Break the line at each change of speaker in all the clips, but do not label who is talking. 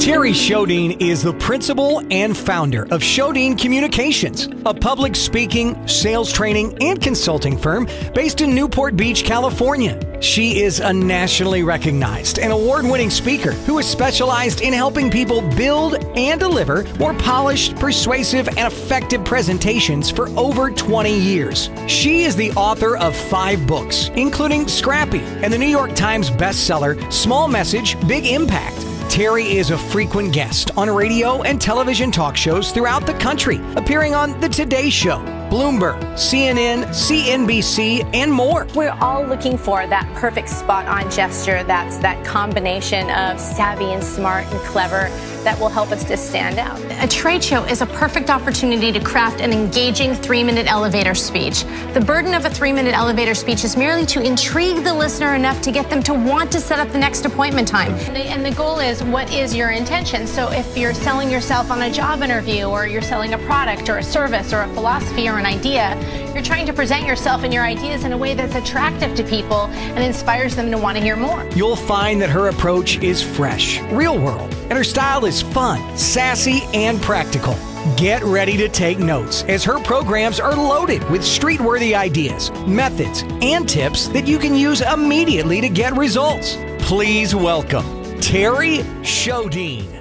Terri Sjodin is the principal and founder of Sjodin Communications, a public speaking, sales training, and consulting firm based in Newport Beach, California. She is a nationally recognized and award-winning speaker who is specialized in helping people build and deliver more polished, persuasive, and effective presentations for over 20 years. She is the author of 5 books, including Scrappy and the New York Times bestseller Small Message, Big Impact. Terri is a frequent guest on radio and television talk shows throughout the country, appearing on The Today Show, Bloomberg, CNN, CNBC, and more.
We're all looking for that perfect spot-on gesture that's that combination of savvy and smart and clever that will help us to stand out.
A trade show is a perfect opportunity to craft an engaging 3-minute elevator speech. The burden of a 3-minute elevator speech is merely to intrigue the listener enough to get them to want to set up the next appointment time.
And the goal is, what is your intention? So if you're selling yourself on a job interview, or you're selling a product or a service or a philosophy or an idea, you're trying to present yourself and your ideas in a way that's attractive to people and inspires them to want to hear more.
You'll find that her approach is fresh, real world, and her style is fun, sassy, and practical. Get ready to take notes, as her programs are loaded with street-worthy ideas, methods, and tips that you can use immediately to get results. Please welcome Terri Sjodin.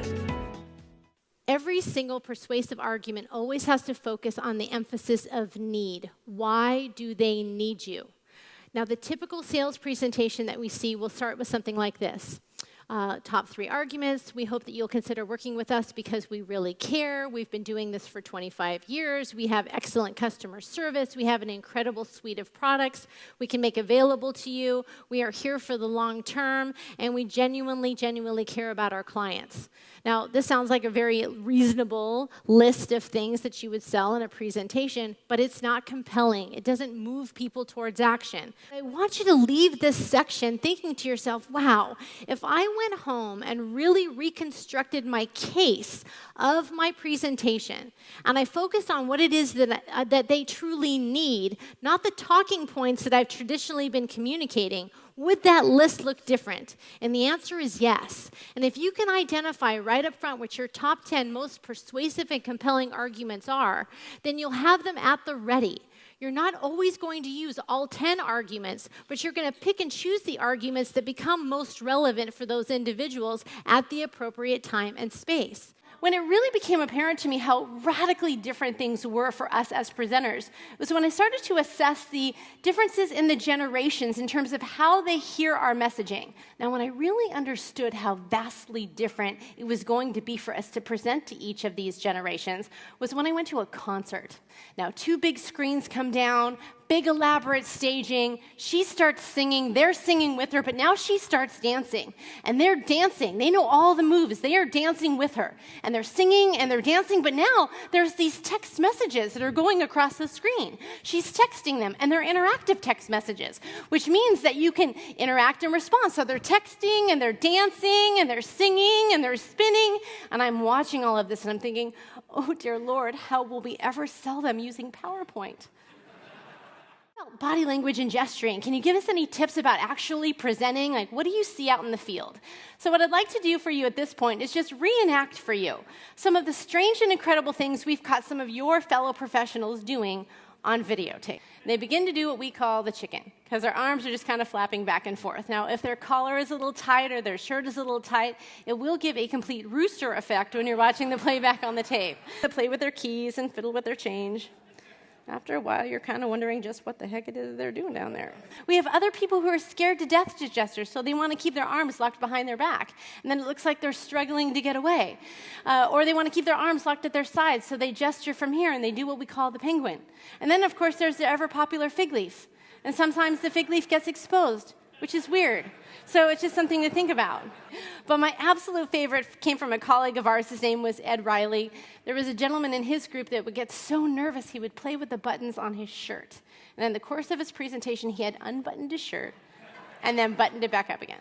Every single persuasive argument always has to focus on the emphasis of need. Why do they need you? Now, the typical sales presentation that we see will start with something like this. Top 3 arguments. We hope that you'll consider working with us because we really care. We've been doing this for 25 years. We have excellent customer service. We have an incredible suite of products we can make available to you. We are here for the long term, and we genuinely care about our clients. Now, this sounds like a very reasonable list of things that you would sell in a presentation, but it's not compelling. It doesn't move people towards action. I want you to leave this section thinking to yourself, wow, if I went home and really reconstructed my case of my presentation, and I focused on what it is that they truly need, not the talking points that I've traditionally been communicating, would that list look different? And the answer is yes. And if you can identify right up front what your top 10 most persuasive and compelling arguments are, then you'll have them at the ready. You're not always going to use all 10 arguments, but you're going to pick and choose the arguments that become most relevant for those individuals at the appropriate time and space. When it really became apparent to me how radically different things were for us as presenters was when I started to assess the differences in the generations in terms of how they hear our messaging. Now, when I really understood how vastly different it was going to be for us to present to each of these generations was when I went to a concert. Now, 2 big screens come down, big elaborate staging. She starts singing, they're singing with her, but now she starts dancing. And they're dancing. They know all the moves. They are dancing with her. And they're singing and they're dancing, but now there's these text messages that are going across the screen. She's texting them, and they're interactive text messages, which means that you can interact and respond. So they're texting and they're dancing and they're singing and they're spinning. And I'm watching all of this and I'm thinking, oh dear Lord, how will we ever sell them using PowerPoint? Body language and gesturing. Can you give us any tips about actually presenting? Like, what do you see out in the field? So what I'd like to do for you at this point is just reenact for you some of the strange and incredible things we've caught some of your fellow professionals doing on videotape. They begin to do what we call the chicken, because their arms are just kind of flapping back and forth. Now, if their collar is a little tight or their shirt is a little tight, it will give a complete rooster effect when you're watching the playback on the tape. They play with their keys and fiddle with their change. After a while, you're kind of wondering just what the heck it is they're doing down there. We have other people who are scared to death to gesture, so they want to keep their arms locked behind their back. And then it looks like they're struggling to get away. Or they want to keep their arms locked at their sides, so they gesture from here, and they do what we call the penguin. And then, of course, there's the ever-popular fig leaf. And sometimes the fig leaf gets exposed, which is weird. So it's just something to think about. But my absolute favorite came from a colleague of ours. His name was Ed Riley. There was a gentleman in his group that would get so nervous he would play with the buttons on his shirt. And in the course of his presentation, he had unbuttoned his shirt and then buttoned it back up again.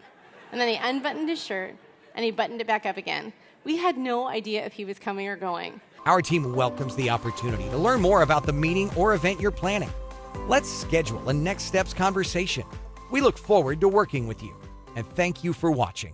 And then he unbuttoned his shirt and he buttoned it back up again. We had no idea if he was coming or going.
Our team welcomes the opportunity to learn more about the meeting or event you're planning. Let's schedule a next steps conversation. We look forward to working with you, and thank you for watching.